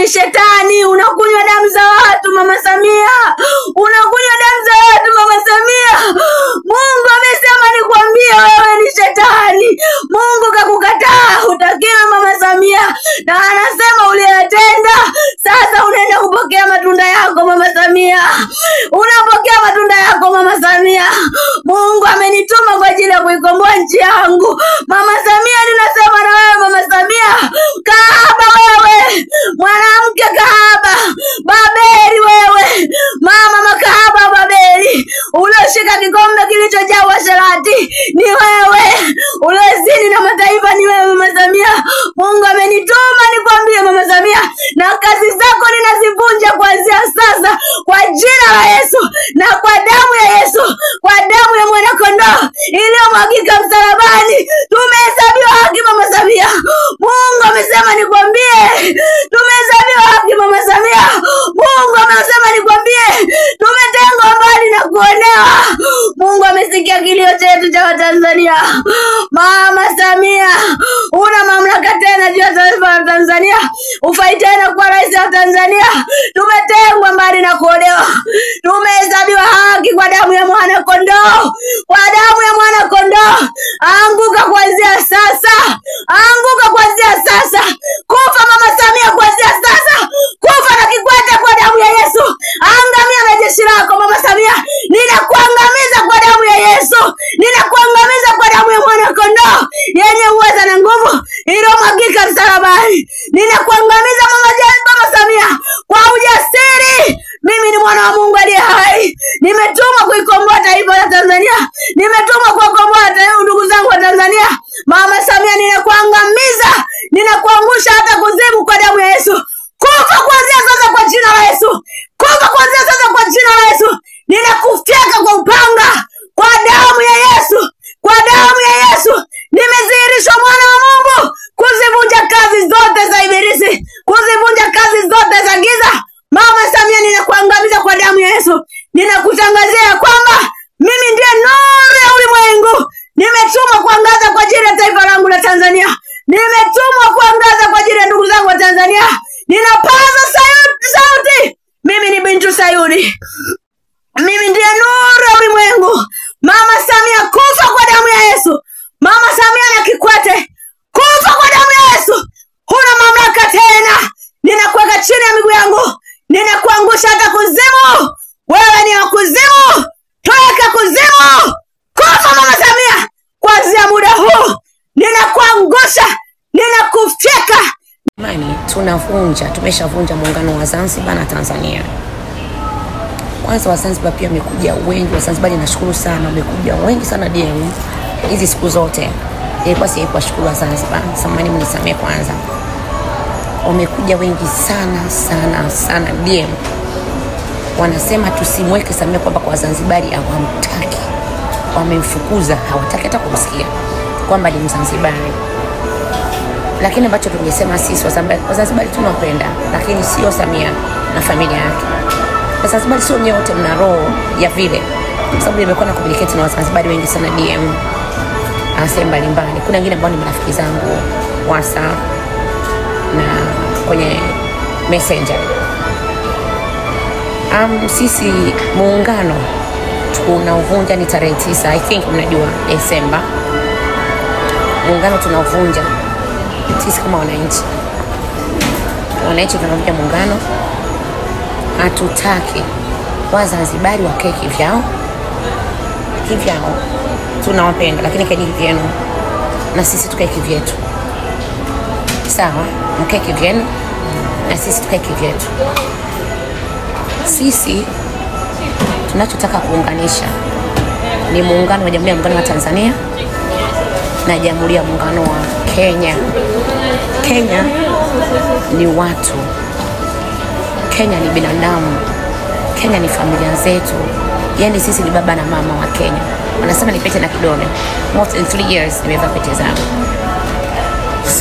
ni shetani, unakunywa damu za watu Mama Samia. Unakunywa damu za watu Mama Samia. Mungu amesema nikwambie wewe ni shetani. Mungu kakukataa, hutakiwi Mama Samia. Na anasema uliyotenda, sasa unaenda kupokea matunda yako Mama Samia. Unapokea matunda yako Mama Samia. Mungu amenituma kwa ajili ya kuikomboa nchi yangu. Mama Samia, ninasema na wewe Mama Samia, kahaba wewe, mwanamke kahaba, Babeli wewe, mama makahaba Babeli, ulioshika kikombe kilichojaa uasherati ni wewe, uliozini na mataifa ni wewe Mama Samia. Mungu amenituma nikwambie Mama Samia, na kazi zako ninazivunja kuanzia sasa kwa jina la Yesu na kwa damu ya Yesu, kwa damu ya mwana kondoo iliyomwagika msalabani. Tumehesabiwa haki Mama Samia. Mungu amesema nikwambie tumehesabiwa haki Mama Samia. Mungu amesema nikwambie tumetengwa mbali na kuonewa. Mungu amesikia kilio chetu cha Watanzania. Mama Samia, una mamlaka tena juu ya taifa la Tanzania. Ufai tena kwa rais wa Tanzania. Tumetengwa mbali na kuonewa. Tumehesabiwa haki kwa damu ya mwana kondoo. Kwa damu ya mwana kondoo. Anguka kuanzia sasa. Anguka kuanzia sasa. Kufa Mama Samia kuanzia sasa. Kufa na kikwete kwa damu ya Yesu. Angamia na jeshi lako Mama Samia. Ninakuangamiza kwa damu ya Yesu. Ninakuangamiza kwa damu ya mwana kondoo yenye uweza na nguvu iliyomwagika msalabani. Ninakuangamiza Mama Samia kwa ujasiri. Mimi ni mwana wa Mungu aliye hai. Nimetumwa kuikomboa taifa la Tanzania. Nimetumwa kuwakomboa ndugu zangu wa Tanzania. Mama Samia, ninakuangamiza. Ninakuangusha hata kuzimu kwa damu ya Yesu. Kufa kuanzia sasa kwa jina la Yesu. Kufa kuanzia sasa kwa jina la Yesu. Ninakufyeka kwa upanga kwa damu ya Yesu. Kwa damu ya Yesu. Nimedhihirishwa mwana wa Mungu kuzivunja kazi zote za ibilisi, kuzivunja kazi zote za giza. Mama Samia, ninakuangamiza kwa damu ya Yesu. Ninakutangazia kwamba mimi ndiye nuru ya ulimwengu. Nimetumwa kuangaza kwa ajili ya taifa langu la Tanzania. Nimetumwa kuangaza kwa ajili ya ndugu zangu wa Tanzania. Ninapaza sauti. Mimi ni bintu Sayuni. Mimi ndiye nuru ya ulimwengu. Mama Samia, kufa kwa damu ya Yesu. Mama Samia na Kikwete, kufa kwa damu ya Yesu. Huna mamlaka tena. Ninakuweka chini ya miguu yangu. Ninakuangusha hata kuzimu. Wewe ni wa kuzimu. Toka kuzimu. Kufa Mama Samia. Kuanzia muda huu ninakuangusha. Ninakufyeka. Mani, tumeshavunja muungano wa Zanzibar na Tanzania. Kwanza wa Zanzibar pia wamekuja wengi. Wa Zanzibar nashukuru sana, wamekuja wengi sana DM hizi siku zote. Ilikuwa si kwa shukuru wa Zanzibar. Samahani mnisamee kwanza. Wamekuja wengi sana DM. Wanasema tusimweke Samia kwamba kwa Zanzibari hawamtaki. Wamemfukuza, hawataki hata kumsikia kwamba ni Mzanzibari. Lakini ambacho tungesema sisi Wazanzibari tunapenda, lakini sio Samia na familia yake. Wazanzibari sio nyote mna roho ya vile. Kwa sababu nimekuwa na communicate na Wazanzibari wengi sana DM. Sehemu mbalimbali. Kuna wengine ambao ni marafiki zangu WhatsApp na kwenye Messenger. Sisi muungano tunauvunja ni tarehe 9, I think mnajua, Desemba. Muungano tunauvunja sisi kama wananchi. Wananchi tunavunja muungano. Hatutaki Wazanzibari wakae kivyao. Tunawapenda, lakini kaeni kivyenu na sisi tukae kivyetu. Sawa? Mkae kivyenu na sisi tukae kivyetu. Sisi tunachotaka kuunganisha ni muungano wa Jamhuri ya Muungano wa Tanzania na Jamhuri ya Muungano wa Kenya. Kenya ni watu. Kenya ni binadamu. Kenya ni familia zetu. Yaani sisi ni baba na mama wa Kenya. Wanasema ni pete na kidole. More than 3 years nimevaa pete zangu.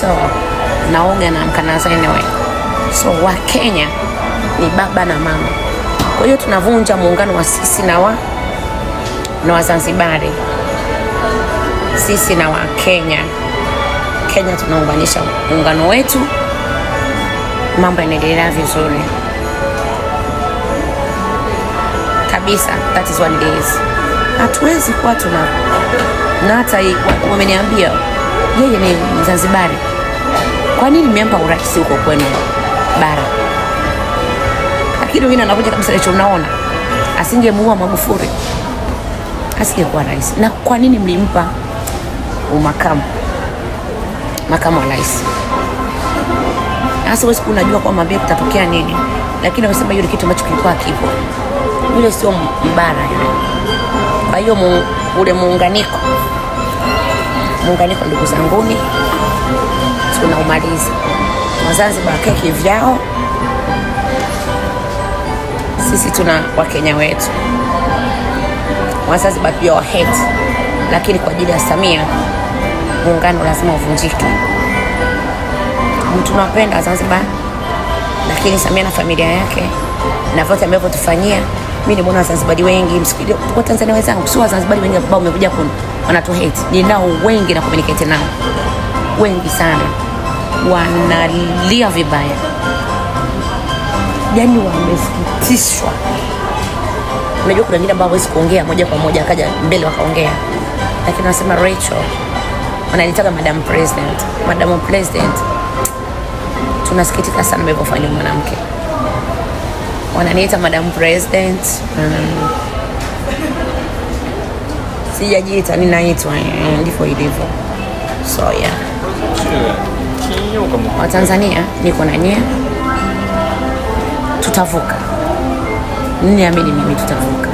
So, naoga na mkanazo anyway. So, wa Kenya ni baba na mama. Kwa hiyo tunavunja muungano wa sisi na Wazanzibari. Sisi na wa Kenya. Kenya tunaunganisha muungano wetu mambo yanaendelea vizuri kabisa. That is what it is. Hatuwezi kuwa na hata wameniambia yeye ni Mzanzibari, kwa nini mmempa urais huko kwenu bara? Lakini wengine anakuja kabisa leo, unaona asingemuua Magufuli asingekuwa rais. Na kwa nini mlimpa makamu wa rais? Hasa wewe unajua kwa mbele kutatokea nini, lakini wamesema hiyo ni kitu ambacho kilikuwa kipo. Yule sio mbara yule. Kwa hiyo ule muunganiko ndugu zanguni tunaumaliza. Wazanzibar keki vyao, sisi tuna Wakenya wetu. Wazanzibar pia hate, lakini kwa ajili ya Samia muungano lazima uvunjike. Tunapenda Zanzibar, lakini Samia na familia yake na vote ambavyo tufanyia, mimi nimeona Wazanzibari wengi, msikilize kwa Tanzania wenzangu, sio Wazanzibari wengi ambao wamekuja wanatu hate. Ninao wengi na communicate nao, wengi sana wanalia vibaya, yani wamesikitishwa. Unajua kuna wengine ambao hawezi kuongea moja kwa moja akaja mbele wakaongea, lakini wanasema Rachel, wananitaka Madam President, tunasikitika sana mlivyofanya mwanamke. Wananiita Madam President. Sijajiita, ninaitwa ndivyo ilivyo. So yeah. Wa Tanzania niko na nyie. Tutavuka. Niamini mimi tutavuka.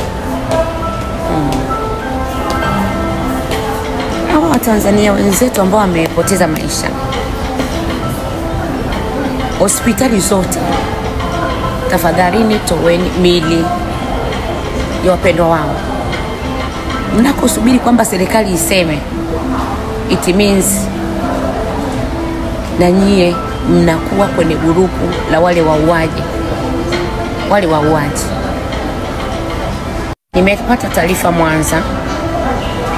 Hawa Tanzania wenzetu ambao wamepoteza maisha, hospitali zote, tafadhalini toweni mili ya wapendwa wao. Mnakosubiri kwamba serikali iseme, it means na nyie mnakuwa kwenye grupu la wale wauaji. Nimepata taarifa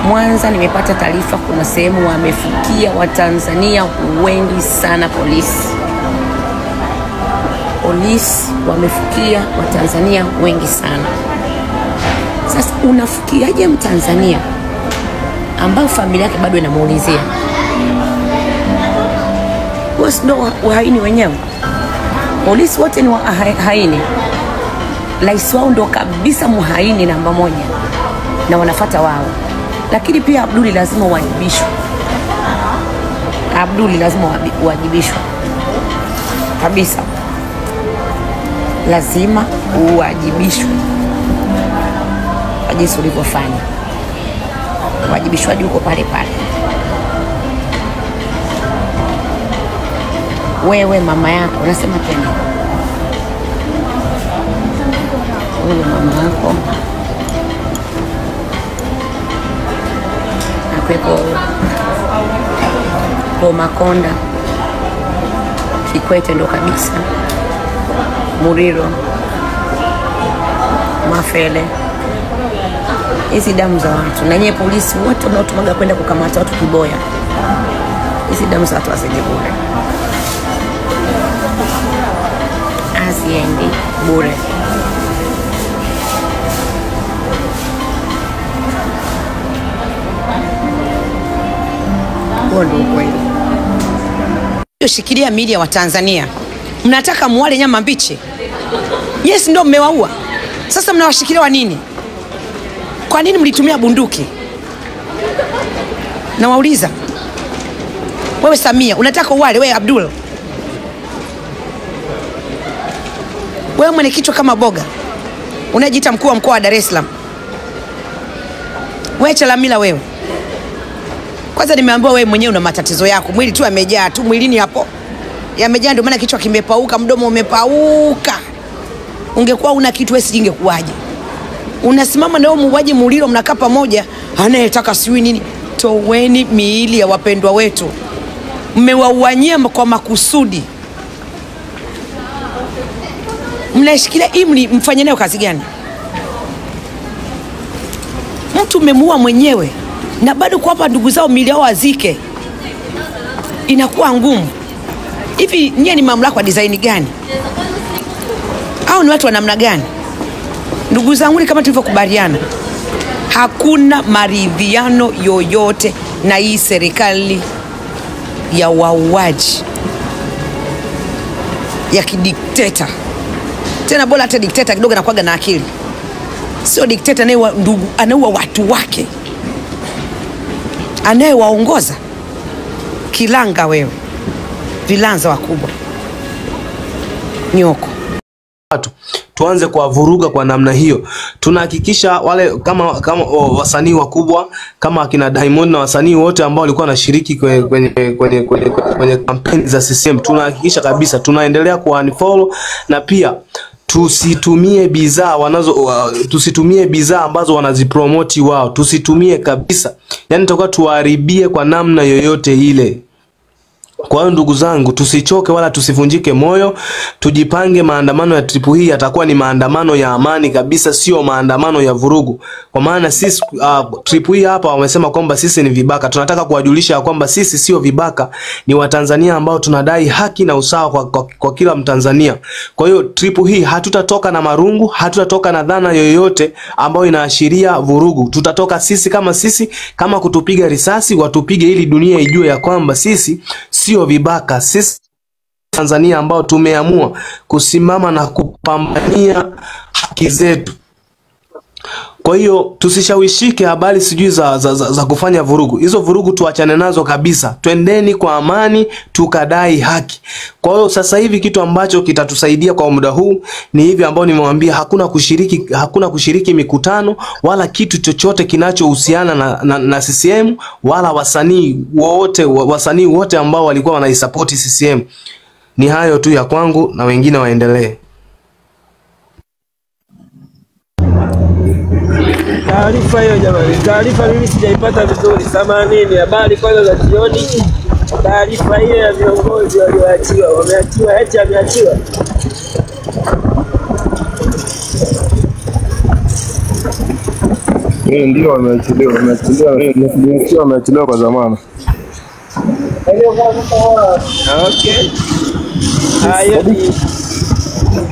Mwanza nimepata taarifa kuna sehemu wamefikia Watanzania wengi sana. Polisi wamefikia Watanzania wengi sana. Sasa unafikiaje Mtanzania ambao familia yake bado inamuulizia? Wao ndio wahaini wenyewe. Polisi wote ni wahaini. Rais wao ndo kabisa muhaini namba 1 na wanafuata wao. Lakini pia Abduli lazima uwajibishwe. Kabisa. Lazima uwajibishwe. Kwa jinsi ulivyofanya. Uwajibishwaji uko pale. Wewe mama yako, nasema tena. Wewe mama yako akwepo kwa Makonda, Kikwete ndo kabisa, Muriro, Mafele. Hizi damu za watu, na nyie polisi wote mnaotumaga kwenda kukamata watu kiboya, hizi damu za watu haziendi bure. Shikilia media wa Tanzania. Mnataka muwale nyama mbichi? Yes, ndio mmewaua. Sasa mnawashikilia wa nini? Kwa nini mlitumia bunduki? Na wauliza. Wewe Samia, unataka uwale? Wewe Abdul, wewe mwenye kichwa kama boga, unajiita mkuu wa mkoa wa Dar es Salaam. Wewe Chalamila wewe. Kwanza nimeambiwa wewe mwenyewe una matatizo yako. Mwili tu yamejaa tu mwilini hapo. Yamejaa ndio maana kichwa kimepauka, mdomo umepauka. Ungekuwa una kitu wewe singekuaje. Unasimama na wewe muuaji Muliro mnakaa pamoja, anayetaka siwi nini? Toweni miili ya wapendwa wetu. Mmewauanyia kwa makusudi. Mnashikilia imli, mfanye nayo kazi gani? Mtu umemuua mwenyewe na bado kuwapa ndugu zao miili yao wazike, inakuwa ngumu. Hivi nyie ni mamlaka wa design gani? Au ni watu wa namna gani? Ndugu zangu, kama tulivyokubaliana, hakuna maridhiano yoyote na hii serikali ya wauaji ya kidikteta. Tena bora hata dikteta kidogo anakuaga na akili. Sio dikteta anaua watu wake, anayewaongoza. Kilanga wewe, vilanza wakubwa, nyoko. Tuanze kuwavuruga kwa namna hiyo. Tunahakikisha wale kama wasanii wakubwa kama akina Diamond na wasanii wote ambao walikuwa wanashiriki kwenye kampeni za CCM, tunahakikisha kabisa tunaendelea ku-unfollow, na pia tusitumie bidhaa ambazo wanazipromote wao, tusitumie kabisa. Yani tutakuwa tuharibie kwa namna yoyote ile. Kwa hiyo ndugu zangu, tusichoke wala tusivunjike moyo. Tujipange, maandamano ya tripu hii yatakuwa ni maandamano ya amani kabisa, sio maandamano ya vurugu. Kwa maana sisi tripu hii hapa wamesema kwamba sisi ni vibaka. Tunataka kuwajulisha kwamba sisi sio vibaka, ni Watanzania ambao tunadai haki na usawa kwa kila Mtanzania. Kwa hiyo tripu hii hatutatoka na marungu, hatutatoka na dhana yoyote ambayo inaashiria vurugu. Tutatoka sisi, kama kutupiga risasi watupige, ili dunia ijue ya kwamba sisi sio vibaka. Sisi Tanzania ambao tumeamua kusimama na kupambania haki zetu. Kwa hiyo tusishawishike habari sijui za kufanya vurugu. Hizo vurugu tuachane nazo kabisa. Twendeni kwa amani tukadai haki. Kwa hiyo sasa hivi kitu ambacho kitatusaidia kwa muda huu ni hivi ambao nimewambia, hakuna kushiriki mikutano wala kitu chochote kinachohusiana na CCM wala wasanii wote ambao walikuwa wanaisupport CCM. Ni hayo tu ya kwangu, na wengine waendelee. Taarifa hiyo jamani, taarifa mimi sijaipata vizuri. Samanini, habari kwanza za jioni. Taarifa hiyo ya viongozi walioachiwa, wameachiwa, eti ameachiwa. Ndio wameachiliwa kwa zamana. Okay. Hayo ni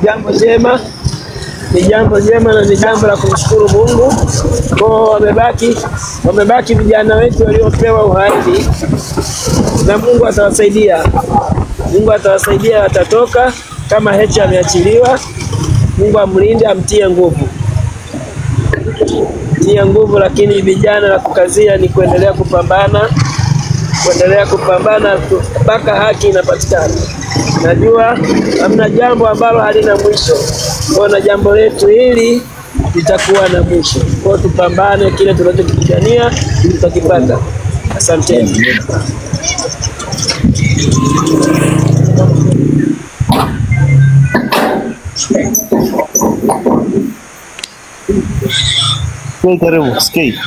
jambo jema. Ni jambo jema na ni jambo la kumshukuru Mungu. Kwa wamebaki vijana wetu waliopewa uhaidi, na Mungu atawasaidia. Watatoka kama Heche ameachiliwa. Mungu amlinde, amtie nguvu. Lakini vijana la kukazia ni kuendelea kupambana mpaka haki inapatikana. Najua hamna jambo ambalo halina mwisho. Kwa jambo letu hili litakuwa na mwisho. Kwa tupambane, kile tunachokipigania tutakipata. Asanteni. Karibu, skate.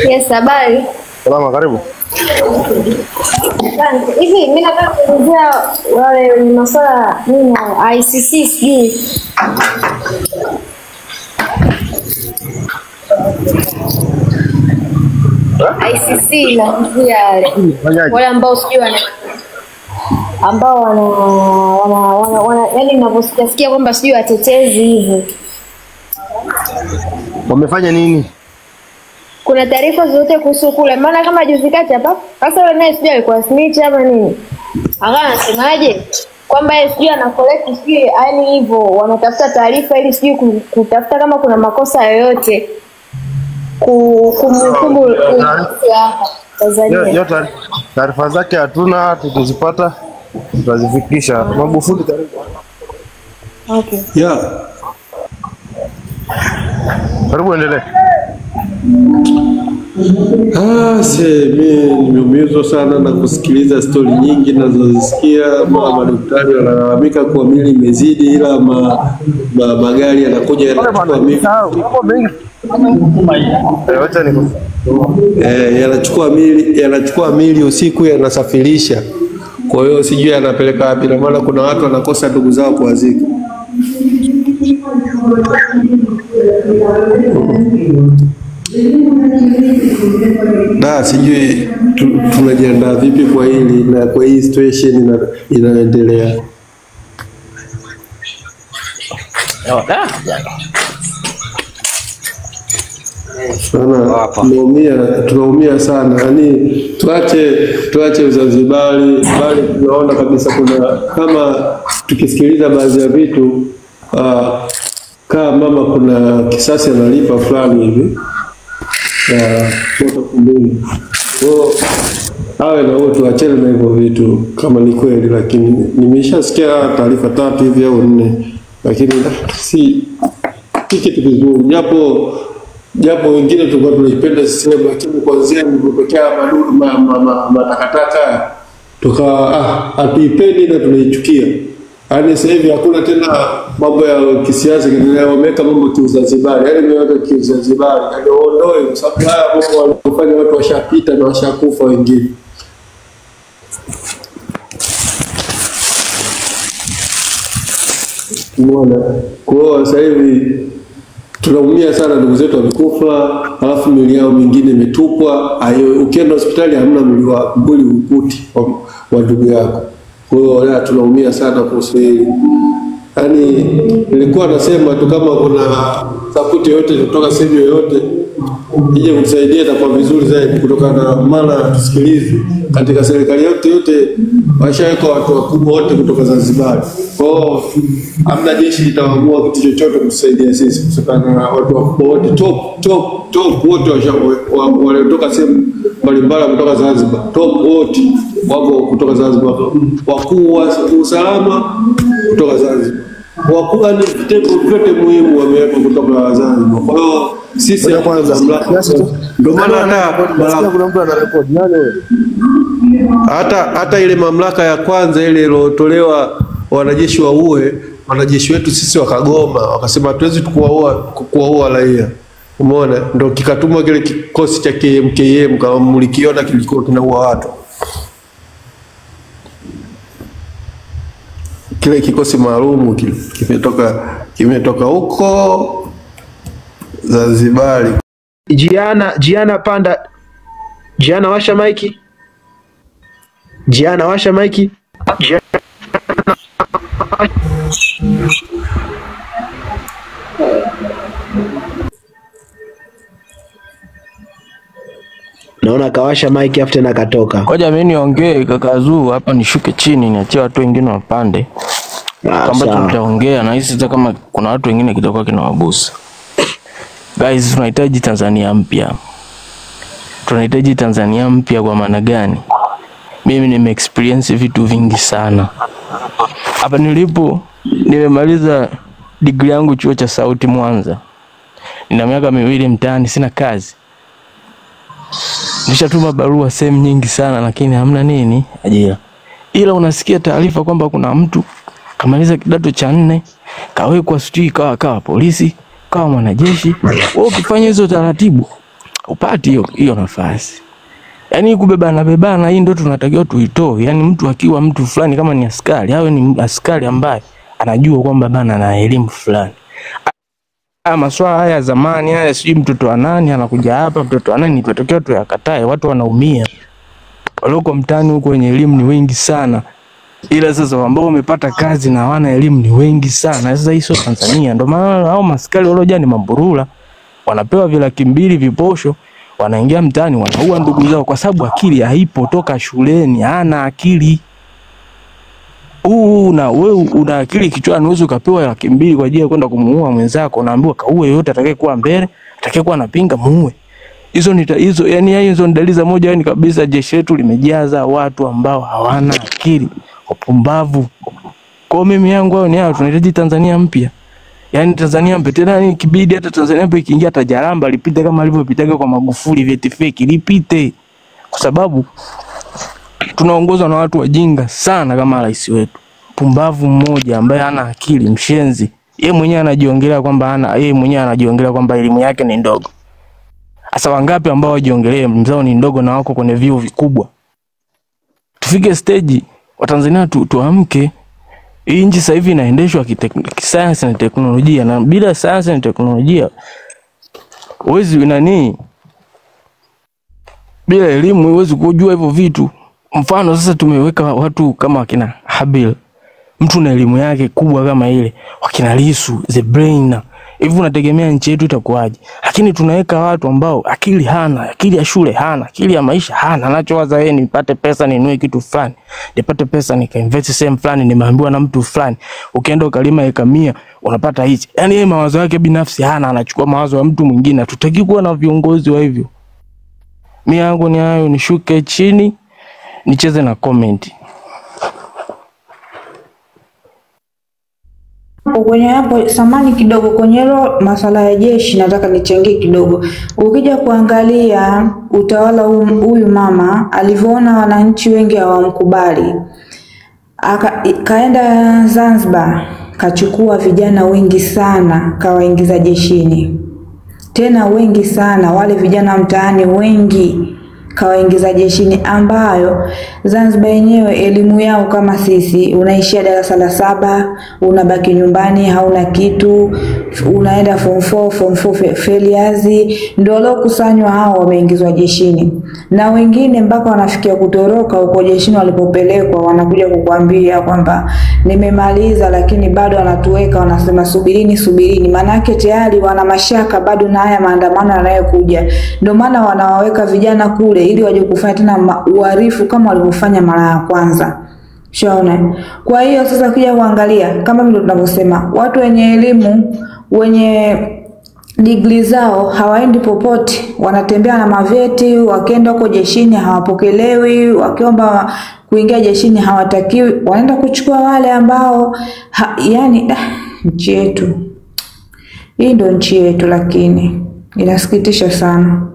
Yes, habari. Salama, karibu. Hivi mimi nataka kuulizia wale wenye masuala nini ICC sijui. ICC na wale ambao sijui ambao wana yani ninavyosikia kwamba sijui watetezi hivi. Wamefanya nini? Kuna taarifa zote kuhusu kule, maana kama juzi kati hapa sasa yule naye sijui alikuwa snitch ama nini, anasemaje kwamba yeye sijui ana collect sijui, yani hivyo wanatafuta taarifa ili sijui kutafuta kama kuna makosa yoyote kumhukumu hapa Tanzania. Taarifa zake hatuna, tukizipata tutazifikisha. Magufuli karibu. Okay. Yeah. Karibu endelee. Mimi nimeumizwa sana na kusikiliza stori nyingi nazozisikia. Madaktari wanalalamika kuwa mili imezidi, ila magari yanakuja yanachukua mili. Yanachukua mili usiku, yanasafirisha. Kwa hiyo sijui yanapeleka wapi, na maana kuna watu wanakosa ndugu zao kuwazika. Na sijui tunajiandaa vipi kwa hili na kwa hii situation inaendelea. Sana tunaumia sana. Yaani tuache Uzanzibari, bali tunaona kabisa kuna kama tukisikiliza baadhi ya vitu kama mama kuna kisasi analipa fulani hivi moto kumbuni. Awe na wote tuachane na hivyo vitu kama ni kweli, lakini nimeshasikia taarifa 3 hivi au 4, lakini si kitu kizuri, japo wengine tulikuwa tunaipenda system, lakini kuanzia nilipotokea madudu matakataka hatuipendi na tunaichukia. Yaani sasa hivi hakuna tena mambo ya kisiasa, wameweka mambo kiuzanzibari, yaani wameweka kiuzanzibari, yaani waondoe, kwa sababu haya mambo wanafanya watu washapita na washakufa wengine. Umeona? Kwa sasa hivi tunaumia sana, ndugu zetu wamekufa, alafu miili yao mingine imetupwa. Ukienda hospitali hamna mwili ukuti wa ndugu yako. Kwa hiyo tunaumia sana kuhusu hili. Yaani nilikuwa nasema tu kama kuna support yoyote kutoka sehemu yoyote ije kutusaidia itakuwa vizuri zaidi, kutokana na maana tusikilize katika serikali yote washaweka watu wakubwa wote kutoka Zanzibar. Kwa hiyo hamna jeshi litaamua kitu chochote kusaidia sisi, kutokana na watu wakubwa wote top wote waliotoka sehemu mbalimbali kutoka Zanzibar. Top wote wako kutoka Zanzibar. Wakuu wa usalama kutoka Zanzibar. Wakuu ni vitengo vyote muhimu wamewekwa kutoka Zanzibar. Kwa hiyo sisi kwanza ndio maana kuna mtu anarekodi nani wewe? Hata ile mamlaka ya kwanza ile iliyotolewa wanajeshi wanajeshi wetu sisi wakagoma, wakasema hatuwezi kuwaua raia. Umeona? Ndio kikatumwa kile kikosi cha KMKM kama mlikiona kilikuwa kinaua watu. Kile kikosi maalum kimetoka huko Zanzibar. Jiana panda. Jiana washa maiki. Naona kawasha maiki afu tena katoka. Ngoja mimi niongee kaka Zuu hapa, nishuke chini niachie watu wengine wapande. Kama tutaongea na hisi kama kuna watu wengine kitakuwa kinawabusa. Guys, tunahitaji Tanzania mpya. Tunahitaji Tanzania mpya kwa maana gani? Mimi nime-experience vitu vingi sana. Hapa nilipo nimemaliza degree yangu chuo cha sauti Mwanza. Nina miaka 2 mtaani, sina kazi. Nishatuma barua sehemu nyingi sana, lakini hamna nini ajira. Ila unasikia taarifa kwamba kuna mtu kamaliza kidato cha 4, kawekwa sijui kawa polisi, kawa mwanajeshi. Wewe ukifanya hizo taratibu upati hiyo nafasi. Yaani kubebana hii ndio tunatakiwa tuitoe. Yaani mtu akiwa mtu fulani kama ni askari, awe ni askari ambaye anajua kwamba bana na elimu fulani. Maswala haya zamani haya sijui mtoto wa nani anakuja hapa, mtoto wa nani itatokea tu yakatae, watu wanaumia. Waloko mtaani huko wenye elimu ni wengi sana. Ila sasa ambao wamepata kazi na hawana elimu ni wengi sana. Sasa hizo Tanzania ndio maana hao maskari walioja ni mamburula. Wanapewa $200 viposho, wanaingia mtaani wanaua ndugu zao kwa sababu akili haipo toka shuleni, hana akili. Wewe una akili kichwani, unaweza ukapewa $200 kwa ajili ya kwenda kumuua mwenzako, unaambiwa kaue yote atakayekuwa mbele, atakayekuwa anapinga muue. Hizo yani hizo ni dalili za moja yani kabisa jeshi letu limejaza watu ambao hawana akili, wapumbavu. Kwa mimi yangu hao ni hao, tunahitaji Tanzania mpya. Yaani Tanzania mpya tena, ni kibidi hata Tanzania mpya ikiingia hata Jaramba lipite kama alivyopitaga kwa Magufuli, vyeti fake lipite. Kwa sababu tunaongozwa na watu wajinga sana kama rais wetu. Pumbavu mmoja ambaye hana akili, mshenzi. Yeye mwenyewe anajiongelea kwamba elimu yake ni ndogo. Asa wangapi ambao wajiongelea mzao ni ndogo na wako kwenye vyuo vikubwa? Tufike stage wa Tanzania tuamke. Hii nchi sasa hivi inaendeshwa kisayansi na teknolojia, na bila sayansi na teknolojia Huwezi nani? Bila elimu huwezi kujua hivyo vitu. Mfano sasa tumeweka watu kama wakina Habil. Mtu na elimu yake kubwa kama ile, wakina Lissu, the brain. Hivi unategemea nchi yetu itakuwaje? Lakini tunaweka watu ambao akili hana, akili ya shule hana, akili ya maisha hana. Anachowaza yeye ni nipate pesa ninunue kitu fulani. Nipate pesa nikainvest sehemu fulani, nimeambiwa na mtu fulani. Ukienda ukalima eka 100 unapata hichi. Yaani yeye mawazo yake binafsi hana, anachukua mawazo ya mtu mwingine. Hatutaki kuwa na viongozi wa hivyo. Mimi yangu ni hayo, nishuke chini nicheze na comment. Kwenye hapo samani kidogo kwenye hilo masuala ya jeshi nataka nichangie kidogo. Ukija kuangalia utawala huyu mama alivyoona wananchi wengi hawamkubali. Kaenda Zanzibar, kachukua vijana wengi sana kawaingiza jeshini. Tena wengi sana, wale vijana mtaani wengi kawaingiza jeshini, ambayo Zanzibar yenyewe elimu yao kama sisi, unaishia darasa la 7, unabaki nyumbani hauna kitu, unaenda form 4 failures, ndio leo kusanywa hao wameingizwa jeshini. Na wengine mpaka wanafikia kutoroka huko jeshini walipopelekwa, wanakuja kukuambia kwamba nimemaliza, lakini bado wanatuweka, wanasema subirini. Maana yake tayari wana mashaka bado na haya maandamano yanayokuja. Ndio maana wanawaweka vijana kule ili waje kufanya tena uhalifu kama walivyofanya mara ya kwanza. Shaona. Kwa hiyo sasa kuja kuangalia kama vile tunavyosema, watu wenye elimu, wenye degree zao hawaendi popote, wanatembea na maveti, wakienda huko jeshini hawapokelewi, wakiomba kuingia jeshini hawatakiwi, wanaenda kuchukua wale ambao yani nchi yetu. Hii ndio nchi yetu, lakini inasikitisha sana.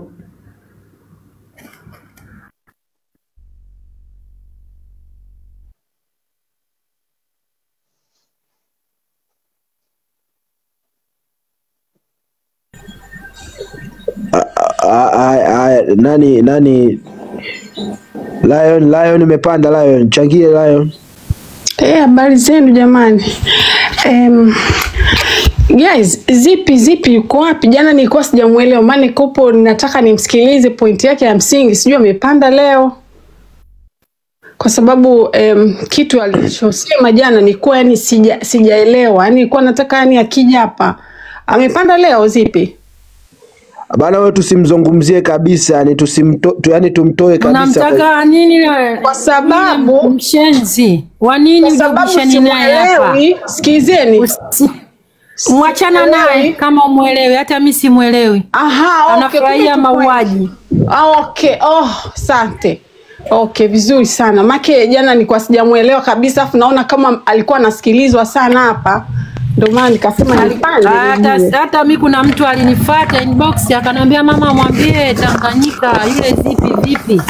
Nani Lion imepanda. Lion changie. Lion habari zenu jamani. Guys, zipi yuko wapi? Jana nilikuwa sijamuelewa, maana kopo nataka nimsikilize point yake ya msingi, sijui amepanda leo. Kwa sababu kitu alichosema jana nilikuwa yani sijaelewa. Yani nilikuwa nataka yani akija hapa. Amepanda leo zipi? Bana wewe tusimzungumzie kabisa, yani tumtoe kabisa. Unamtaka nini wewe? Kwa sababu mshenzi. Wa nini ujibishani naye hapa? Sikizeni. Mwachana naye kama umuelewi, hata mimi simuelewi. Aha, anafurahia mauaji. Okay. Asante. Okay, vizuri sana. Make jana nilikuwa sijamuelewa kabisa, afu naona kama alikuwa anasikilizwa sana hapa. Ndio maana nikasema nilipande. Hata mimi kuna mtu alinifuata inbox akaniambia mama mwambie Tanganyika yule vipi.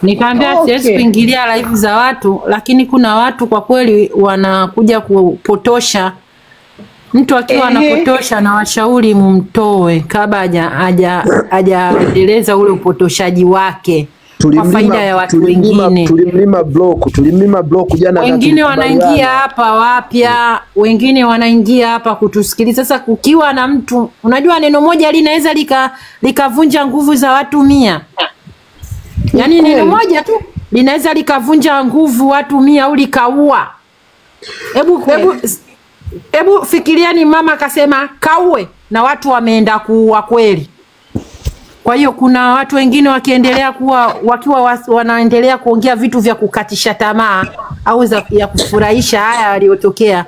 Nikamwambia siwezi kuingilia live za watu, lakini kuna watu kwa kweli wanakuja kupotosha. Mtu akiwa anapotosha na washauri mumtoe kabla hajaendeleza ule upotoshaji wake. Kwa faida ya watu wengine. Tulimlima block jana. Wengine wanaingia hapa wapya, wengine wanaingia hapa kutusikiliza. Sasa kukiwa na mtu, unajua neno moja linaweza likavunja nguvu za watu 100. Yaani neno moja tu linaweza likavunja nguvu watu 100 au likaua. Hebu fikiriani mama akasema kaue na watu wameenda kuua kweli. Kwa hiyo kuna watu wengine wakiendelea wanaendelea kuongea vitu vya kukatisha tamaa au ya kufurahisha haya waliotokea.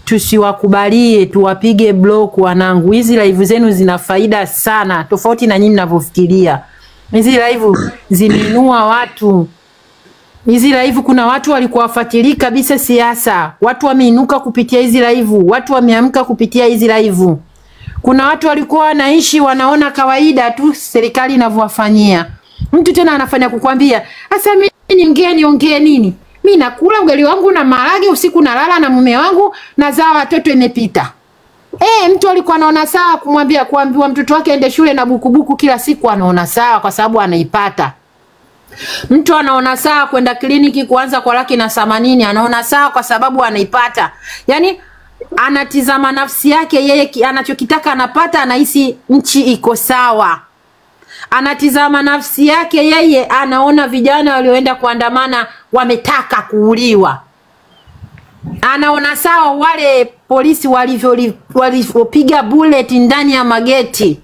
Tusiwakubalie, tuwapige block wanangu. Hizi live zenu zina faida sana, tofauti na nyinyi mnavyofikiria. Hizi live zimeinua watu. Hizi live kuna watu walikuwa wafuatilia kabisa siasa. Watu wameinuka kupitia hizi live, watu wameamka kupitia hizi live. Kuna watu walikuwa wanaishi wanaona kawaida tu serikali inavyowafanyia. Mtu tena anafanya kukwambia, "Sasa mimi niongee nini? Mimi nakula ugali wangu na maharage usiku nalala na mume wangu na zaa watoto imepita." Mtu alikuwa anaona sawa kuambiwa mtoto wake aende shule na bukubuku kila siku, anaona sawa kwa sababu anaipata. Mtu anaona sawa kwenda kliniki kuanza kwa 180, anaona sawa kwa sababu anaipata. Yaani anatizama nafsi yake yeye, anachokitaka anapata, anahisi nchi iko sawa. Anatizama nafsi yake yeye, anaona vijana walioenda kuandamana wametaka kuuliwa. Anaona sawa wale polisi walivyopiga bullet ndani ya mageti.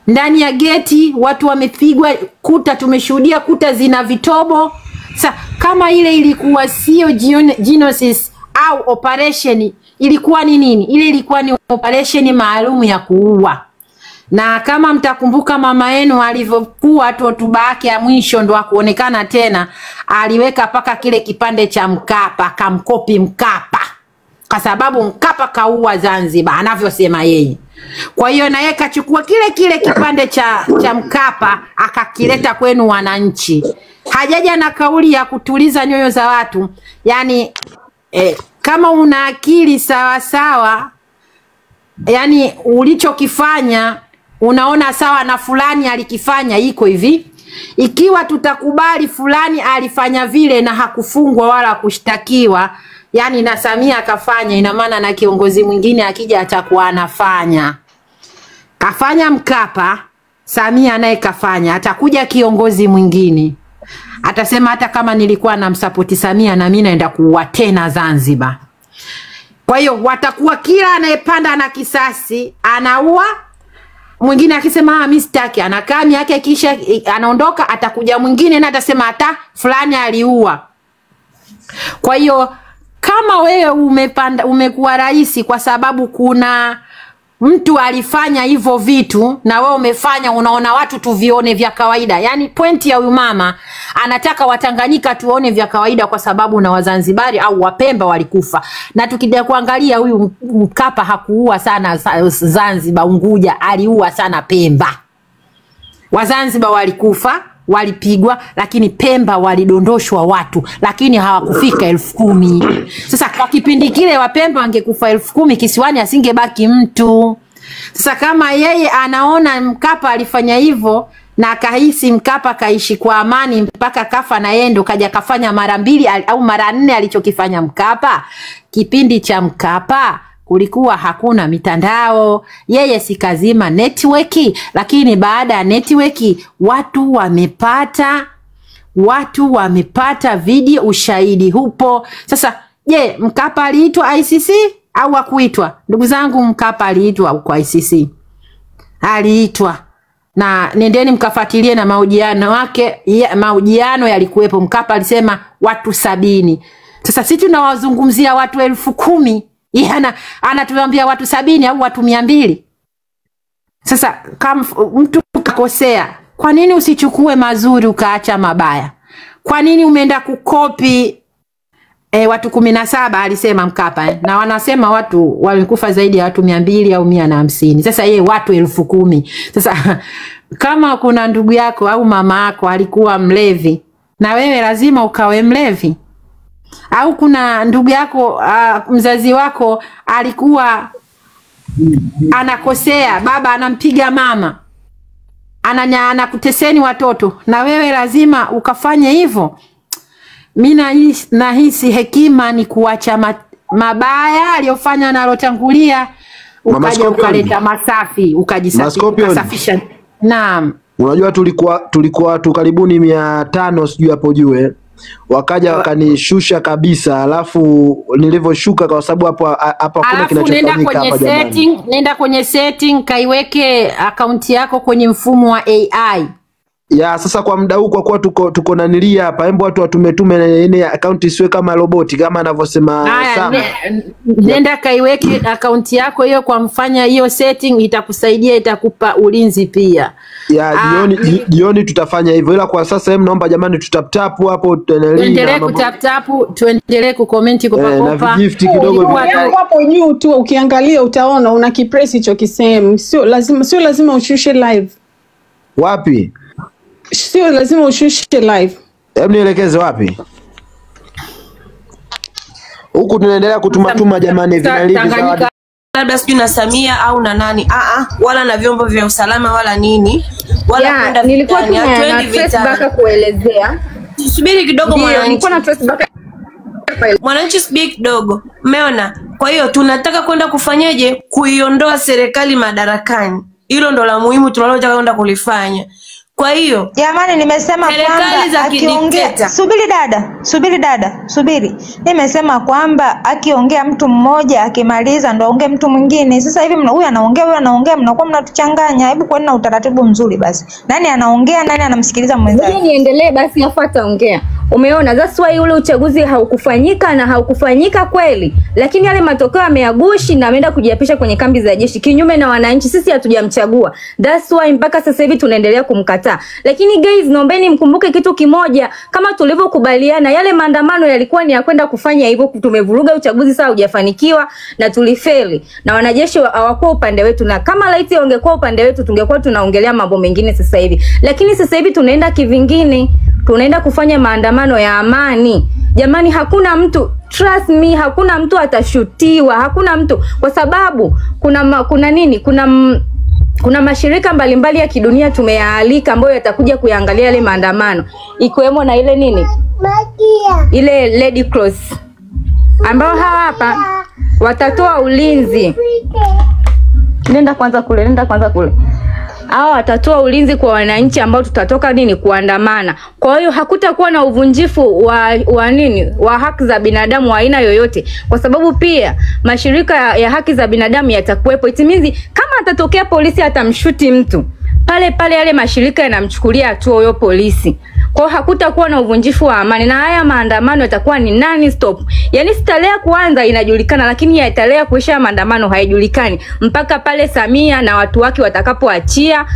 Ndani ya geti watu wamepigwa, kuta tumeshuhudia kuta zina vitobo. Kama ile ilikuwa sio genosis au operation, ilikuwa ni nini? Ile ilikuwa ni operation maalum ya kuua. Na kama mtakumbuka mama yenu alivyokuwa hotuba yake ya mwisho ndo akuonekana tena, aliweka paka kile kipande cha Mkapa, kamkopi Mkapa. Kwa sababu Mkapa kaua Zanzibar anavyosema yeye. Kwa hiyo na yeye kachukua kile kipande cha Mkapa akakileta kwenu wananchi. Hajaja na kauli ya kutuliza nyoyo za watu. Yani kama una akili sawa sawa, yani ulichokifanya unaona sawa na fulani alikifanya, iko hivi. Ikiwa tutakubali fulani alifanya vile na hakufungwa wala kushtakiwa, yani na Samia akafanya, ina maana na kiongozi mwingine akija atakuwa anafanya. Kafanya Mkapa, Samia naye kafanya, atakuja kiongozi mwingine atasema hata kama nilikuwa namsapoti Samia na mimi naenda kuua tena Zanzibar. Kwa hiyo watakuwa kila anayepanda na kisasi anaua. Mwingine akisema mimi sitaki, anakaa yake kisha anaondoka, atakuja mwingine na atasema hata fulani aliua. Kwa hiyo kama wewe umekuwa rais kwa sababu kuna mtu alifanya hivyo vitu na wewe umefanya, unaona watu tuvione vya kawaida. Yani pointi ya huyu mama anataka Watanganyika tuone vya kawaida kwa sababu na Wazanzibari au Wapemba walikufa. Na tukija kuangalia huyu Mkapa hakuua sana Zanzibar, Unguja, aliua sana Pemba. Wazanzibar walikufa, walipigwa, lakini Pemba walidondoshwa watu, lakini hawakufika 10,000. Sasa kwa kipindi kile Wapemba wangekufa 10,000 kisiwani asingebaki mtu. Sasa kama yeye anaona Mkapa alifanya hivyo na akahisi Mkapa kaishi kwa amani mpaka kafa, na yeye ndo kaja kafanya mara 2 au mara 4 alichokifanya Mkapa. Kipindi cha Mkapa kulikuwa hakuna mitandao, yeye sikazima network, lakini baada ya network watu wamepata video, ushahidi hupo. Sasa je, Mkapa aliitwa ICC au hakuitwa? Ndugu zangu, Mkapa aliitwa kwa ICC. Aliitwa. Na nendeni mkafuatilie na mahojiano wake, mahojiano yalikuwepo. Mkapa alisema watu 70. Sasa sisi tunawazungumzia watu 10,000. Anatuambia watu 70 au watu 200. Sasa kama mtu kakosea, kwa nini usichukue mazuri ukaacha mabaya? Kwa nini umeenda kukopi watu 17 alisema Mkapa na wanasema watu walikufa zaidi ya watu 200 au 150. Sasa yeye watu 10,000. Sasa kama kuna ndugu yako au mama yako alikuwa mlevi, na wewe lazima ukawe mlevi? Au kuna ndugu yako mzazi wako alikuwa anakosea, baba anampiga mama, anakuteseni watoto, na wewe lazima ukafanye hivyo? Mimi nahisi hekima ni kuacha mabaya aliyofanya na alotangulia, ukaja ukaleta masafi, ukajisafisha. Naam. Unajua tulikuwa watu karibuni 500 sijui hapo juu wakaja wakanishusha kabisa, alafu nilivyoshuka kwa sababu hapa kuna kinachofanyika hapa jamani. Nenda kwenye setting kaiweke akaunti yako kwenye mfumo wa AI. Ya sasa kwa muda huu kwa kuwa tuko nanilia hapa, hebu watu watumetume ile account isiwe kama roboti kama anavyosema Sam. Nenda kaiweke akaunti yako hiyo, kwa mfanya hiyo setting itakusaidia, itakupa ulinzi pia. Ya jioni tutafanya hivyo, ila kwa sasa naomba jamani tutaptapu hapo, tuendelee kutaptapu, tuendelee kucomment kwa pamoja. Na gift kidogo hapo juu tu ukiangalia utaona una kipress hicho kisehemu. Sio lazima ushushe live. Wapi? Sio lazima ushushe live. Hebu nielekeze wapi? Huku tunaendelea kutuma jamani vinalivi zawadi. Labda sijui na Samia au na nani. Wala na vyombo vya usalama wala nini. Wala kwenda nilikuwa tu na Facebook kuelezea. Subiri kidogo mwananchi. Nilikuwa na Facebook. Mwananchi subiri kidogo. Umeona? Kwa hiyo tunataka kwenda kufanyaje? Kuiondoa serikali madarakani. Hilo ndo la muhimu tunalotaka kwenda kulifanya. Kwa hiyo jamani, nimesema kwamba akiongea, subiri dada, nimesema kwamba akiongea mtu mmoja akimaliza ndo aongee mtu mwingine. Sasa hivi huyu anaongea, mnakuwa mnatuchanganya. Hebu kuwa na utaratibu mzuri basi. Nani anaongea, nani anamsikiliza mwenzake? Niendelee basi, afu ataongea. Umeona, that's why ule uchaguzi haukufanyika na haukufanyika kweli, lakini yale matokeo yameagushi na ameenda kujiapisha kwenye kambi za jeshi kinyume na wananchi. Sisi hatujamchagua, that's why mpaka sasa hivi tunaendelea kumkataa. Lakini guys, naombeni mkumbuke kitu kimoja, kama tulivyokubaliana, yale maandamano yalikuwa ni ya kwenda kufanya hivyo. Tumevuruga uchaguzi, sawa, hujafanikiwa na tulifeli, na wanajeshi hawakuwa upande wetu, na kama laiti wangekuwa upande wetu tungekuwa tunaongelea mambo mengine sasa hivi. Lakini sasa hivi tunaenda kivingine, tunaenda kufanya maandamano ya amani. Jamani, hakuna mtu, trust me, hakuna mtu atashutiwa, hakuna mtu, kwa sababu kuna mashirika mbalimbali ya kidunia tumeyaalika ambayo yatakuja kuyaangalia yale maandamano, ikiwemo na ile Red Cross ambao hawa hapa watatoa ulinzi. Nenda kwanza kule. Hao watatoa ulinzi kwa wananchi ambao tutatoka kuandamana. Kwa hiyo hakutakuwa na uvunjifu wa haki za binadamu wa aina yoyote, kwa sababu pia mashirika ya haki za binadamu yatakuwepo. It means kama atatokea polisi atamshuti mtu, pale yale mashirika yanamchukulia hatua huyo polisi. Kwa hakutakuwa na uvunjifu wa amani, na haya maandamano yatakuwa ni non stop. Yaani tarehe kuanza inajulikana, lakini ya tarehe kuisha maandamano haijulikani mpaka pale Samia na watu wake watakapoachia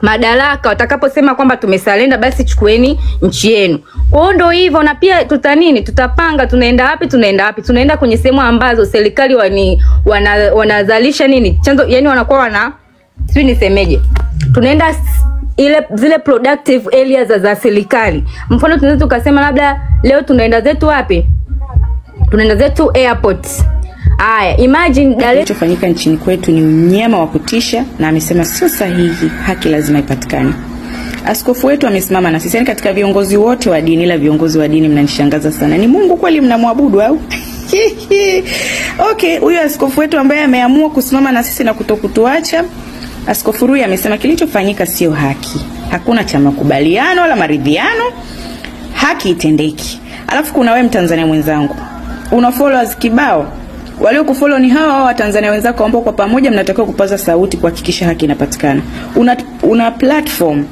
madaraka, watakaposema kwamba tumesalenda, basi chukueni nchi yenu. Kwa hiyo ndio hivyo. Na pia tutapanga tunaenda wapi. Tunaenda kwenye sehemu ambazo serikali wanazalisha chanzo, yani wanakuwa tunaenda zile productive areas za serikali. Mfano tunaweza tukasema labda leo tunaenda zetu wapi? Tunaenda zetu airport. Haya, imagine kilichofanyika nchini kwetu ni unyama wa kutisha, na amesema sio sahihi, haki lazima ipatikane. Askofu wetu amesimama na sisi katika viongozi wote wa dini, ila viongozi wa dini mnanishangaza sana. Ni Mungu kweli mnamwabudu au? Okay, huyo askofu wetu ambaye ameamua kusimama na sisi na kutokutuacha, Askofu Rui amesema kilichofanyika sio haki. Hakuna cha makubaliano wala maridhiano, haki itendeki. Alafu kuna wewe Mtanzania mwenzangu, una followers kibao. Walio kufollow ni hawa wa Tanzania wenzako ambao kwa pamoja mnatakiwa kupaza sauti kuhakikisha haki inapatikana. Una platform,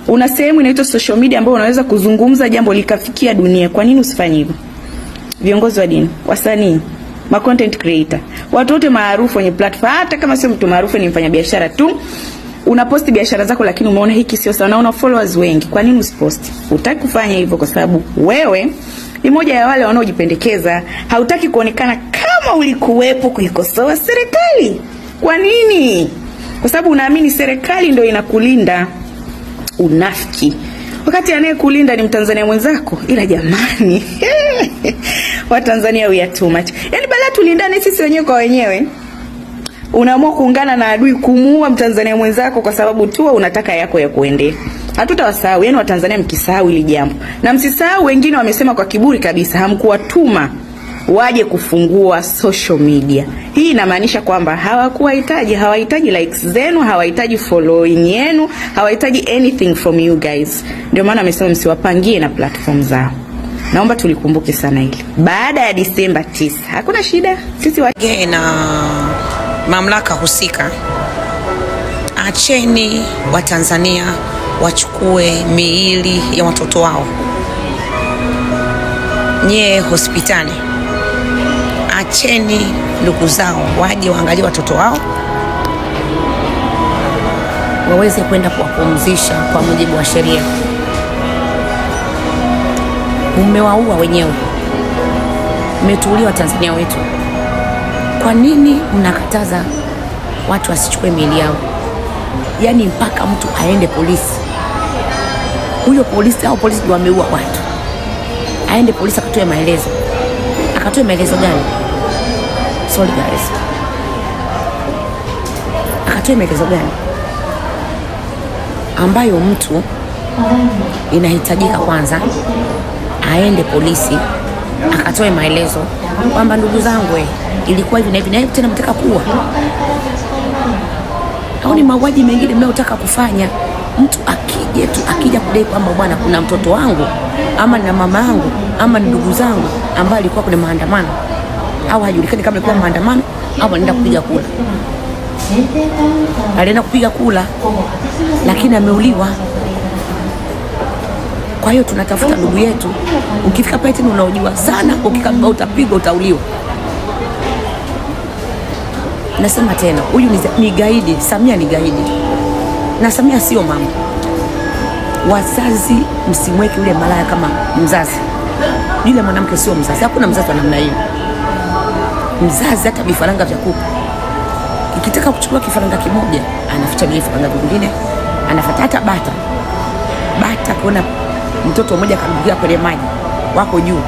una sehemu inaitwa social media ambayo unaweza kuzungumza jambo likafikia dunia. Kwa nini usifanye hivyo? Viongozi wa dini, wasanii, ma content creator, watu wote maarufu wenye platform, hata kama sio mtu maarufu ni mfanyabiashara tu, unaposti biashara zako lakini umeona hiki sio sawa na una followers wengi. Kwa nini usiposti? Hutaki kufanya hivyo kwa sababu wewe ni moja ya wale wanaojipendekeza, hautaki kuonekana kama ulikuwepo kuikosoa serikali. Kwa nini? Kwa sababu unaamini serikali ndio inakulinda. Unafiki. Wakati anayekulinda ni Mtanzania mwenzako. Ila jamani, wa Tanzania we are too much. Yaani bala tulindane sisi wenyewe kwa wenyewe. Unaamua kuungana na adui kumuua Mtanzania mwenzako kwa sababu tu unataka yako ya kuendea. Hatutawasahau, yani wa Tanzania mkisahau hili jambo. Na msisahau wengine wamesema kwa kiburi kabisa hamkuwatuma waje kufungua social media. Hii inamaanisha kwamba hawahitaji likes zenu, hawahitaji following yenu, hawahitaji anything from you guys. Ndio maana amesema msiwapangie na platform zao. Naomba tulikumbuke sana hili. Baada ya Disemba 9, hakuna shida. Sisi na mamlaka husika, acheni wa Tanzania wachukue miili ya watoto wao. Nye hospitali, acheni ndugu zao waje waangalie watoto wao, waweze kwenda kuwapumzisha kwa mujibu wa sheria. Mmewaua wenyewe, mmetuulia Tanzania wetu. Kwa nini mnakataza watu wasichukue miili yao? Yaani mpaka mtu aende polisi. Huyo polisi au polisi ndio wameua watu. Aende polisi akatoe maelezo. Akatoe maelezo gani? Sorry guys. Akatoe maelezo gani? Ambayo mtu inahitajika kwanza aende polisi akatoe maelezo kwamba ndugu zangu ilikuwa hivi na hivi na hivi, tena mtaka kuwa au ni mauaji mengine mnayotaka kufanya. Mtu akija kudai kwamba bwana kuna mtoto wangu ama na mama yangu ama ni ndugu zangu ambao alikuwa kwenye maandamano au hajulikani kama alikuwa maandamano au anaenda kupiga kula. Alienda kupiga kula lakini ameuliwa. Kwa hiyo tunatafuta ndugu yetu. Ukifika pale tena unaojua sana, ukikamba utapigwa utauliwa. Nasema tena, huyu ni gaidi, Samia ni gaidi. Na Samia sio mama. Wazazi msimweke yule malaya kama mzazi. Yule mwanamke sio mzazi. Hakuna mzazi wa namna hiyo. Mzazi hata vifaranga vya kuku. Ikitaka kuchukua kifaranga kimoja, anaficha vifaranga vingine, anafuata hata bata. Bata kuna mtoto mmoja kadubukia kwenye maji, wako juu.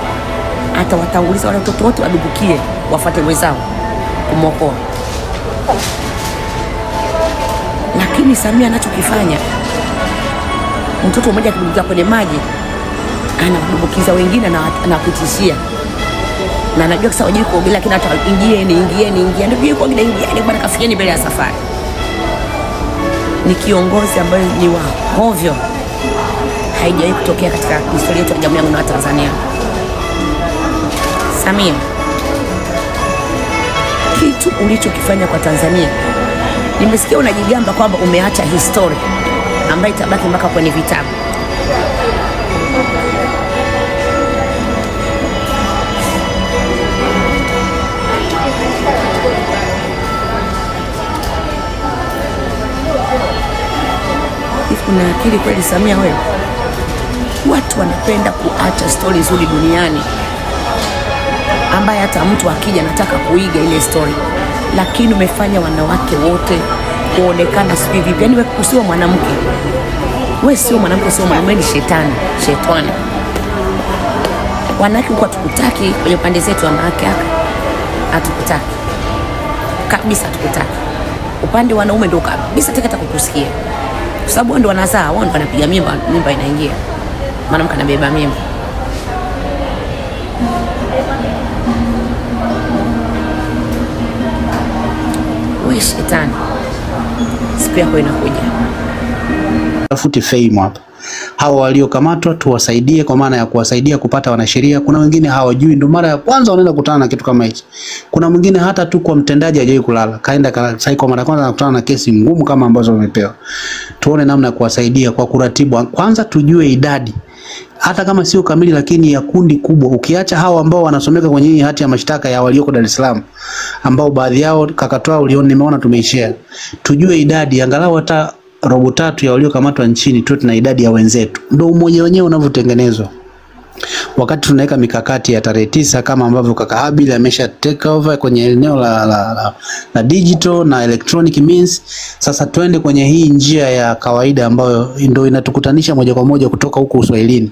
Hata watanguliza wale watoto wote wadubukie, wafuate wenzao kumwokoa. Lakini Samia anachokifanya, mtoto mmoja akidubukia kwenye maji, anadubukiza wengine na anakutishia. Na anajua kisa wajui kuogelea, lakini hata ingieni. Ndio yuko gida ingieni bwana, kafikieni mbele ya safari. Ni kiongozi ambaye ni wa hovyo. Haijawahi kutokea katika historia yetu ya Jamhuri ya Muungano wa Tanzania. Samia, kitu ulichokifanya kwa Tanzania, nimesikia unajigamba kwamba umeacha historia ambayo itabaki mpaka kwenye vitabu. Una akili kweli Samia wewe? Watu wanapenda kuacha story nzuri duniani ambaye hata mtu akija anataka kuiga ile story, lakini umefanya wanawake wote kuonekana sivyo vipi. Yaani wewe sio mwanamke. Wewe sio mwanamke, sio mwanamume, ni shetani. Wanawake huko tukutaki kwenye pande zetu wanawake hapa. Hatukutaki. Kabisa hatukutaki. Upande wa wanaume ndio kabisa hata kukusikia. Kwa sababu ndio wanazaa, wao ndio wanapiga mimba inaingia. Mwanamke anabeba mimba. Wewe shetani. Siku yako inakuja. Tafuti fame hapa. Hawa waliokamatwa tuwasaidie, kwa maana ya kuwasaidia kupata wanasheria. Kuna wengine hawajui, ndio mara ya kwanza wanaenda kukutana na kitu kama hichi. Kuna mwingine hata tu kwa mtendaji hajawahi kulala, kaenda sasa kwa mara ya kwanza anakutana na kesi ngumu kama ambazo wamepewa. Tuone namna ya kuwasaidia kwa kuratibu. Kwanza tujue idadi, hata kama sio kamili, lakini ya kundi kubwa. Ukiacha hao ambao wanasomeka kwenye hii hati ya mashtaka ya walioko Dar es Salaam, ambao baadhi yao kakatoa ulioni nimeona tumeishare. Tujue idadi angalau hata robo tatu ya waliokamatwa nchini, tu tuna idadi ya wenzetu. Ndio umoja wenyewe unavyotengenezwa. Wakati tunaweka mikakati ya tarehe 9 kama ambavyo kaka Habil amesha take over kwenye eneo la digital na electronic means, sasa twende kwenye hii njia ya kawaida ambayo ndio inatukutanisha moja kwa moja kutoka huko Uswahilini.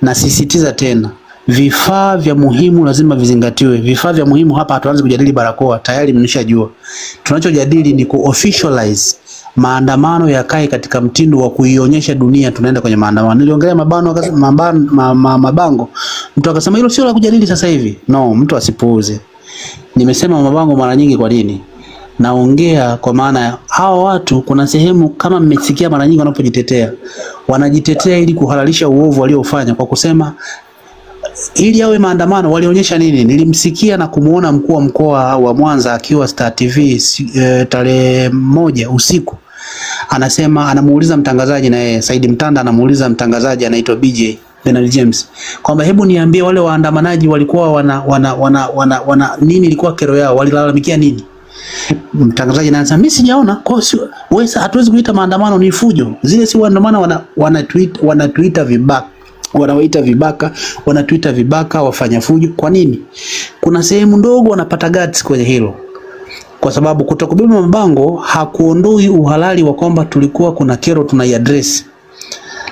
Na sisitiza tena, vifaa vya muhimu lazima vizingatiwe. Vifaa vya muhimu hapa hatuanze kujadili barakoa, tayari mnishajua. Tunachojadili ni ku-officialize maandamano yakae katika mtindo wa kuionyesha dunia tunaenda kwenye maandamano. Niliongelea mabango. Mtu akasema hilo sio la kujadili sasa hivi. No, mtu asipuuze. Nimesema mabango mara nyingi kwa nini? Naongea kwa maana hao watu, kuna sehemu kama mmesikia mara nyingi wanapojitetea. Wanajitetea ili kuhalalisha uovu waliofanya kwa kusema ili yawe maandamano. Walionyesha nini? Nilimsikia na kumuona mkuu wa mkoa wa Mwanza akiwa Star TV tarehe 1 usiku. Anasema anamuuliza mtangazaji, na yeye Saidi Mtanda anamuuliza mtangazaji anaitwa BJ Bernard James kwamba hebu niambie wale waandamanaji walikuwa wana nini, ilikuwa kero yao, walilalamikia nini? Mtangazaji anasema mimi sijaona. Kwa hiyo wewe hatuwezi kuita maandamano, ni fujo. Zile si waandamano, wanatuita vibaka. Wanawaita vibaka, wanatuita vibaka, wafanya fujo. Kwa nini? Kuna sehemu ndogo wanapata guts kwenye hilo. Kwa sababu kutokubeba mabango hakuondoi uhalali wa kwamba tulikuwa kuna kero tunaiaddress.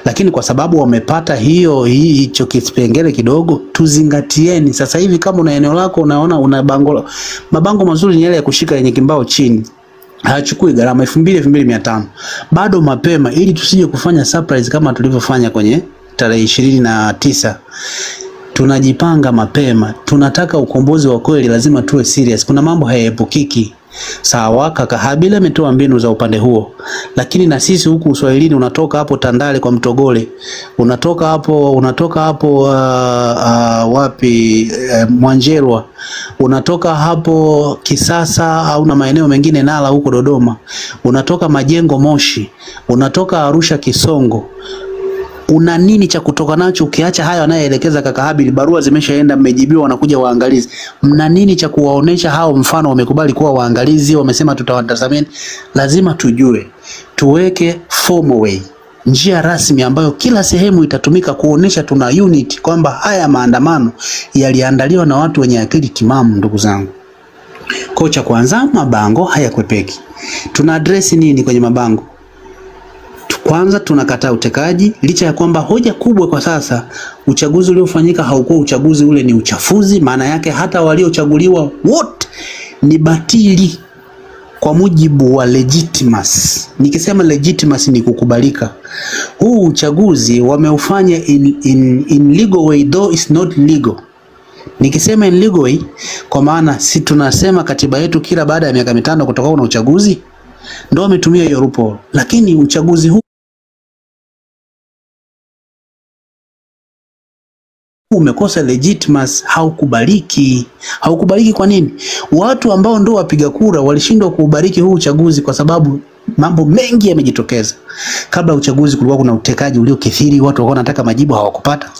Lakini kwa sababu wamepata hicho kipengele kidogo, tuzingatieni. Sasa hivi kama una eneo lako unaona una mabango mazuri ni yale ya kushika yenye kimbao chini. Hachukui gharama 2,500. Bado mapema ili tusije kufanya surprise kama tulivyofanya kwenye tarehe 29. tunajipanga mapema, tunataka ukombozi wa kweli, lazima tuwe serious. Kuna mambo hayaepukiki. Sawa, kaka Habila ametoa mbinu za upande huo, lakini na sisi huku Uswahilini, unatoka hapo Tandale kwa Mtogole, unatoka hapo wapi, Mwanjerwa, unatoka hapo Kisasa au na maeneo mengine Nala huko Dodoma, unatoka Majengo Moshi, unatoka Arusha Kisongo, una nini cha kutoka nacho ukiacha hayo anayeelekeza kaka Habili? Barua zimeshaenda, mmejibiwa, wanakuja waangalizi. Mna nini cha kuwaonesha hao? Mfano wamekubali kuwa waangalizi, wamesema tutawatazameni. Lazima tujue, tuweke formal way, njia rasmi ambayo kila sehemu itatumika kuonesha tuna unit, kwamba haya maandamano yaliandaliwa na watu wenye akili timamu. Ndugu zangu, kocha kwanza, mabango hayakwepeki. Tuna address nini kwenye mabango? Kwanza tunakataa utekaji, licha ya kwamba hoja kubwa kwa sasa, uchaguzi uliofanyika haukuwa uchaguzi, ule ni uchafuzi. Maana yake hata waliochaguliwa wote ni batili kwa mujibu wa legitimacy. Nikisema legitimacy ni kukubalika. Huu uchaguzi wameufanya in legal way, though it's not legal. Nikisema in legal way, kwa maana si tunasema katiba yetu kila baada ya miaka 5 kutoka na uchaguzi, ndio wametumia hiyo loophole. Lakini uchaguzi huu umekosa legitimacy, haukubaliki. Haukubaliki kwa nini? Watu ambao ndio wapiga kura walishindwa kuubariki huu uchaguzi kwa sababu mambo mengi yamejitokeza. Kabla uchaguzi kulikuwa kuna utekaji uliokithiri, watu walikuwa wanataka majibu hawakupata.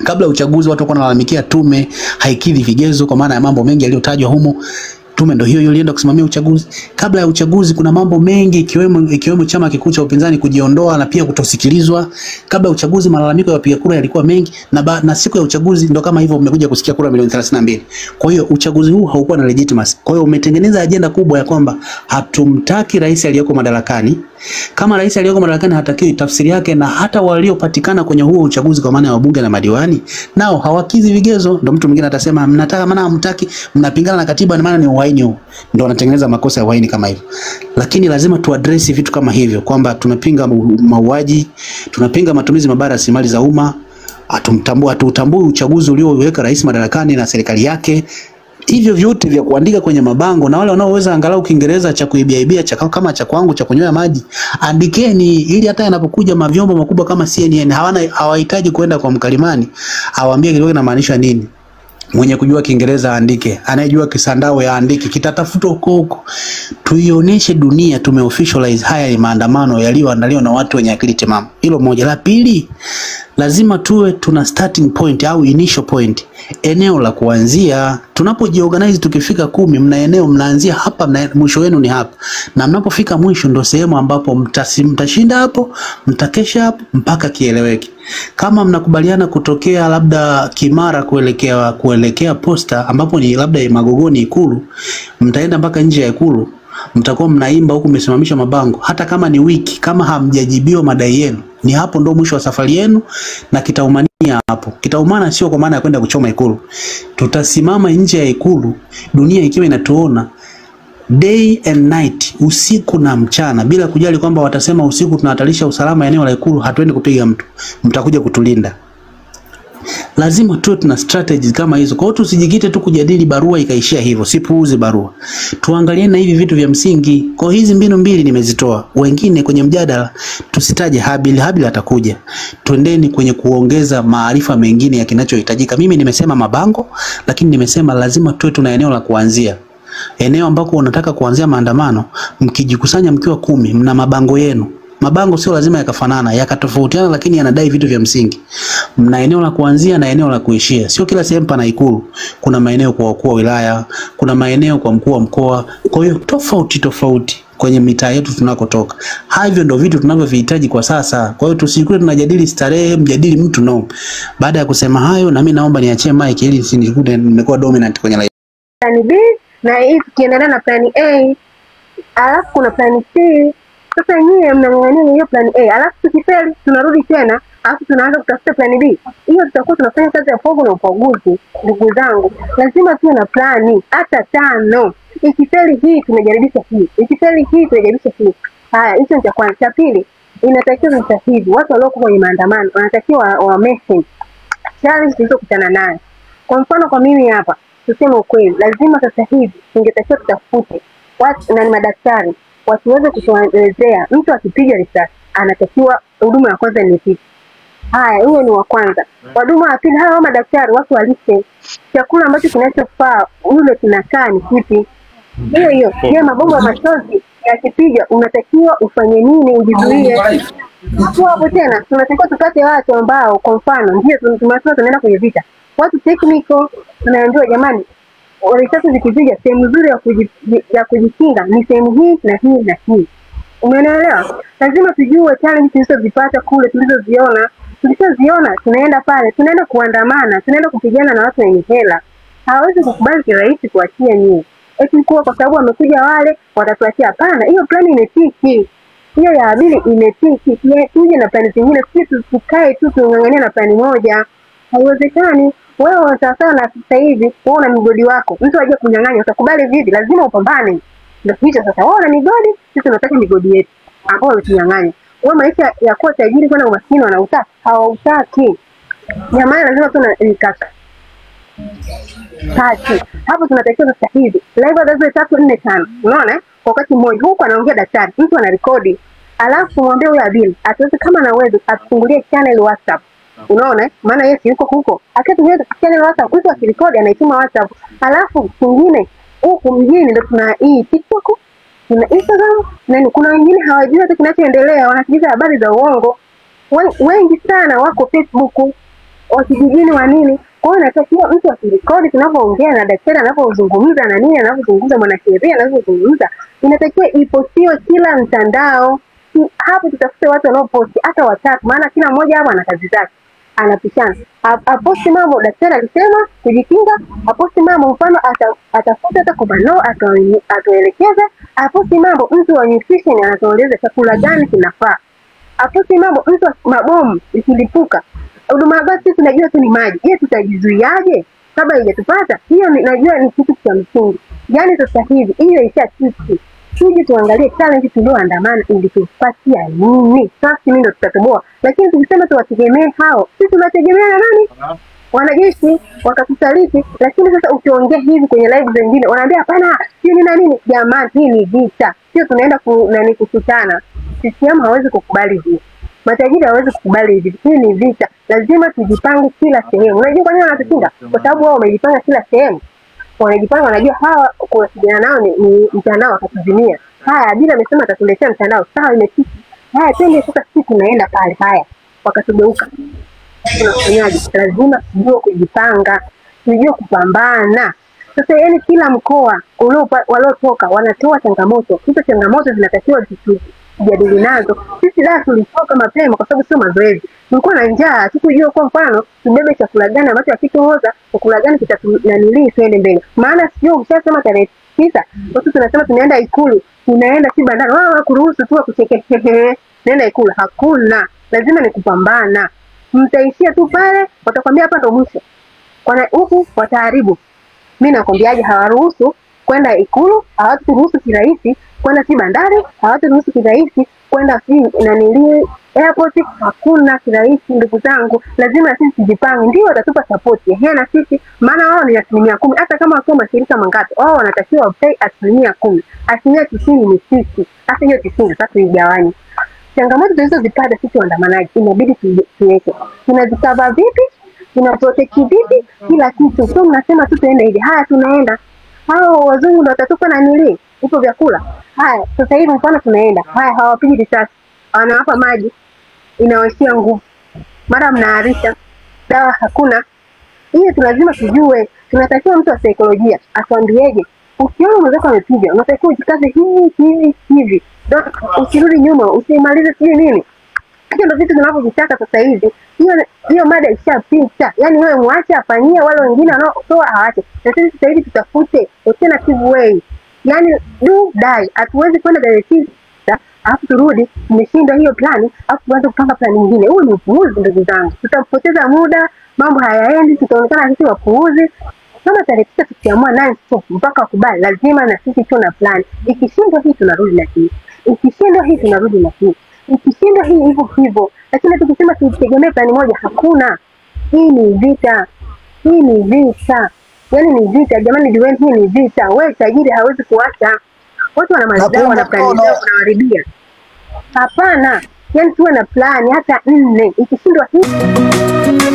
Kabla uchaguzi watu walikuwa wanalalamikia tume haikidhi vigezo kwa maana ya mambo mengi yaliyotajwa humo. Tume ndio hiyo ilienda kusimamia uchaguzi. Kabla ya uchaguzi kuna mambo mengi ikiwemo chama kikuu cha upinzani kujiondoa na pia kutosikilizwa. Kabla ya uchaguzi malalamiko ya wapiga kura yalikuwa mengi, na siku ya uchaguzi ndio kama hivyo mmekuja kusikia kura milioni 32. Kwa hiyo uchaguzi huu haukuwa na legitimacy. Kwa hiyo umetengeneza ajenda kubwa ya kwamba hatumtaki rais aliyeko madarakani. Kama rais aliyeko madarakani hatakiwi, tafsiri yake na hata waliopatikana kwenye huo uchaguzi kwa maana ya wabunge na madiwani nao hawakizi vigezo. Ndio mtu mwingine atasema mnataka, maana hamtaki, mnapingana na katiba, na maana ni uhaini huo. Ndio wanatengeneza makosa ya uhaini kama hivyo. Lakini lazima tuaddress vitu kama hivyo, kwamba tunapinga mauaji, tunapinga matumizi mabaya ya rasilimali za umma, hatutambui uchaguzi ulioweka rais madarakani na serikali yake. Hivyo vyote vya kuandika kwenye mabango, na wale wanaoweza angalau Kiingereza cha kuibia kama cha kwangu cha kunyoa maji, andikeni, ili hata yanapokuja mavyombo makubwa kama CNN hawahitaji kwenda kwa mkalimani awaambie kilikuwa inamaanisha nini. Mwenye kujua Kiingereza andike, anayejua Kisandawe aandike, kitatafuta huko. Tuionyeshe dunia tumeofficialize haya ni maandamano yaliyoandaliwa na watu wenye akili timamu. Hilo moja. La pili, lazima tuwe tuna starting point au initial point, eneo la kuanzia. Tunapojiorganize tukifika 10, mna eneo, mnaanzia hapa, mwisho wenu ni hapa, na mnapofika mwisho ndio sehemu ambapo mtashinda hapo, mtakesha hapo mpaka kieleweke. Kama mnakubaliana kutokea labda Kimara kuelekea Posta, ambapo ni labda Magogoni Ikulu, mtaenda mpaka nje ya Ikulu, mtakuwa mnaimba huku mmesimamisha mabango. Hata kama ni wiki, kama hamjajibiwa madai yenu, ni hapo ndo mwisho wa safari yenu, na kitaumania hapo. Kitaumana sio kwa maana ya kwenda kuchoma Ikulu. Tutasimama nje ya Ikulu, dunia ikiwa inatuona day and night, usiku na mchana, bila kujali kwamba watasema usiku tunahatarisha usalama eneo la Ikulu, hatuendi kupiga mtu, mtakuja kutulinda. Lazima tuwe tuna strategies kama hizo. Kwa hiyo tusijikite tu kujadili barua ikaishia hivyo, sipuuze barua. Tuangalie na hivi vitu vya msingi. Kwa hizi mbinu mbili nimezitoa. Wengine kwenye mjadala tusitaje Habili atakuja. Twendeni kwenye kuongeza maarifa mengine ya kinachohitajika. Mimi nimesema mabango, lakini nimesema lazima tuwe tuna eneo la kuanzia. Eneo ambako unataka kuanzia maandamano, mkijikusanya mkiwa 10, mna mabango yenu. Mabango sio lazima yakafanana, yakatofautiana, lakini yanadai vitu vya msingi. Mna eneo la kuanzia na eneo la kuishia. Sio kila sehemu pana Ikulu. Kuna maeneo kwa wakuu wa wilaya, kuna maeneo kwa mkuu wa mkoa. Kwa hiyo tofauti kwenye mitaa yetu tunakotoka. Hivyo ndio vitu tunavyovihitaji kwa sasa. Kwa hiyo tusikule tunajadili starehe, mjadili mtu no. Baada ya kusema hayo, na mimi naomba niachie mic ili nisikute nimekuwa dominant kwenye live. Plan B na hii tukiendelea na plan A, alafu kuna plan C. Sasa nyie mnang'ang'ania hiyo plan A, alafu tukifeli tunarudi tena, alafu tunaanza kutafuta plan B. Hiyo tutakuwa tunafanya kazi ya pogo na upaguzi. Ndugu zangu, lazima tuwe na plani hata 5. Ikifeli hii tumejaribisha hii, ikifeli hii tumejaribisha hii. Haya, hicho ni cha kwanza. Cha pili, inatakiwa sasa hivi watu waliokuwa kwenye maandamano wanatakiwa wa message challenge tulizokutana nayo. Kwa mfano kwa mimi hapa, tuseme ukweli, lazima sasa hivi tungetakiwa tutafute watu na madaktari wasiweze kutuelezea mtu akipiga risasi anatakiwa huduma ya kwanza ni ipi. Haya, huyo ni wa kwanza. Huduma ya pili, hawa madaktari watu walishe chakula ambacho kinachofaa yule kinakaa ni kipi. Hiyo je, mabomu ya machozi yakipiga unatakiwa ufanye nini ujizuie? Hapo tena tunatakiwa tupate watu ambao kwa mfano ndio tunasema tunaenda kwenye vita. Watu technical tunaambiwa jamani, risasi zikipiga sehemu nzuri ya kujikinga ni sehemu hii na hii na hii. Umeelewa? Lazima tujue challenge tulizozipata kule tulizoziona. Tulizoziona tunaenda pale, tunaenda kuandamana, tunaenda kupigana na watu wenye hela. Hawezi kukubali kirahisi kuachia nyinyi. Eti kwa sababu wamekuja wale watatuachia. Hapana, hiyo plan imetiki. Hiyo ya Habili imetiki. Tuje na plani zingine, sisi tukae tu tungangania na plani moja. Haiwezekani. Wewe unataka na sasa hivi wewe una migodi wako. Mtu aje kunyang'anya, utakubali vipi? Lazima upambane. Ndio hicho sasa. Wewe una migodi, sisi tunataka migodi yetu. Ambao unatunyang'anya. Wewe maisha ya kuwa tajiri kwenda umaskini wanautaka? Hawautaki. Jamani, lazima tuna nikaka. Tatu. Hapo tunatakiwa sasa hivi. Live adazo 3 4 5. Unaona? Kwa wakati mmoja huko anaongea daktari, mtu anarekodi. Alafu mwambie huyo Habili, atuweze kama na uwezo atufungulie channel WhatsApp. Unaona? Maana yeye yuko huko. Akitumia channel WhatsApp, mtu akirekodi anaituma WhatsApp. Alafu kingine huko mjini ndio tuna hii TikTok, tuna Instagram, na kuna wengine hawajui hata kinachoendelea, wanasikiliza habari za uongo. Wengi sana wako Facebook, wakijijini wa nini. Kwa hiyo natakiwa mtu akirekodi tunapoongea na daktari anapozungumza na nini, anapozungumza mwanasheria anapozungumza, inatakiwa ipostiwe kila mtandao. Hapo tutafute watu wanaoposti hata watatu, maana kila mmoja hapa ana kazi zake. Anapishana. Aposti mambo daktari alisema kujikinga, aposti mambo mfano atafuta hata kubano atoelekeza, aposti mambo mtu wa nutrition anatueleza chakula gani kinafaa. Aposti mambo mtu mabomu ikilipuka. Huduma basi tunajua tu ni maji. Je, tutajizuiaje kabla haijatupata? Hiyo najua ni kitu cha msingi. Yaani sasa hivi hiyo ishakiki. Tuje tuangalie challenge tulioandamana ili tupatia nini. Sasa mimi ndo tutatoboa. Lakini tukisema tuwategemee hao, sisi tunategemea na nani? Wanajeshi wakatusaliti. Lakini sasa ukiongea hivi kwenye live zingine wanaambia hapana, hiyo ni nini? Jamani, hii ni vita. Sio tunaenda kukutana. CCM hawezi kukubali hivi. Matajiri hawezi kukubali hivi. Hii ni vita. Lazima tujipange kila sehemu. Unajua kwa nini wanatushinda? Kwa sababu wao wamejipanga kila sehemu. Wanajipanga, wanajua hawa kuwasiliana nao ni mtandao wakatuzimia. Haya, bila amesema atatuletea mtandao. Sawa, imefika. Haya, twende sasa sisi tunaenda pale. Haya, wakatugeuka. Tunafanyaje? Lazima tujue kujipanga, tujue kupambana. Sasa yani kila mkoa waliotoka wanatoa changamoto. Hizo changamoto zinatakiwa tujadili nazo. Sisi la tulitoka mapema kwa sababu sio mazoezi. Tulikuwa na njaa, tukujua kwa mfano tubebe chakula gani ambacho hakitooza, chakula gani kitananilii twende mbele. Maana sio ukishasema tarehe 9, watu tunasema tunaenda Ikulu, tunaenda si bandari. Wao kuruhusu tu kuchekesha. Nenda Ikulu, hakuna. Lazima ni kupambana. Mtaishia tu pale, watakwambia hapa ndo mwisho. Kwa huku wataharibu. Mimi nakwambiaje, hawaruhusu kwenda Ikulu, hawaturuhusu kirahisi kwenda si bandari, hawaturuhusu kirahisi kwenda si nanili airport. Hakuna kirahisi ndugu zangu. Lazima sisi tujipange, ndio watatupa support na sisi, maana wao ni 10%. Hata kama wako mashirika mangapi, wao wanatakiwa wapay 10%. 90% ni sisi. Hata hiyo 90 sasa igawani. Changamoto tulizozipata sisi waandamanaji inabidi tuweke. Tunazikaba vipi? Tunaprotect vipi? Kila kitu. Sio mnasema tu tuende hivi. Haya tunaenda. Hao wazungu ndio watatupa nini? Ipo vyakula. Haya sasa hivi mfano tunaenda. Haya hawapigi risasi. Wanawapa maji. Inawashia nguvu. Mara mnaarisha. Dawa hakuna. Hiyo lazima tujue. Tunatakiwa mtu wa saikolojia atuambieje. Ukiona mwenzako amepiga, unatakiwa ujikaze hivi. Usirudi nyuma, usimalize sijui nini. Hiyo ndio vitu tunavyovitaka sasa hivi. Hiyo mada ishapita. Yaani wewe muache afanyie, wale wengine wanaotoa hawaache. Na sisi sasa hivi tutafute alternative way. Yaani do die. Hatuwezi kwenda direct alafu turudi tumeshinda hiyo plani, alafu tuanze kupanga plani nyingine. Huo ni upuuzi ndugu zangu. Tutapoteza muda, mambo hayaendi, tutaonekana sisi wapuuzi. Kama tarehe 9 tukiamua nani stop mpaka kubali, lazima na sisi tuna plan. Ikishindwa hii tunarudi na hii. Ikishindwa hii tunarudi na hii. Ikishindwa hii hivyo hivyo. Lakini tukisema tutegemee plan moja, hakuna. Hii ni vita, hii ni vita, yaani ni vita jamani, jueni hii ni vita. Wewe tajiri hawezi kuacha watu wanamalizana, wanaplanizao, wanaharibia. Hapana, yaani tuwe na plani hata 4, ikishindwa hii.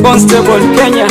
Constable Kenya.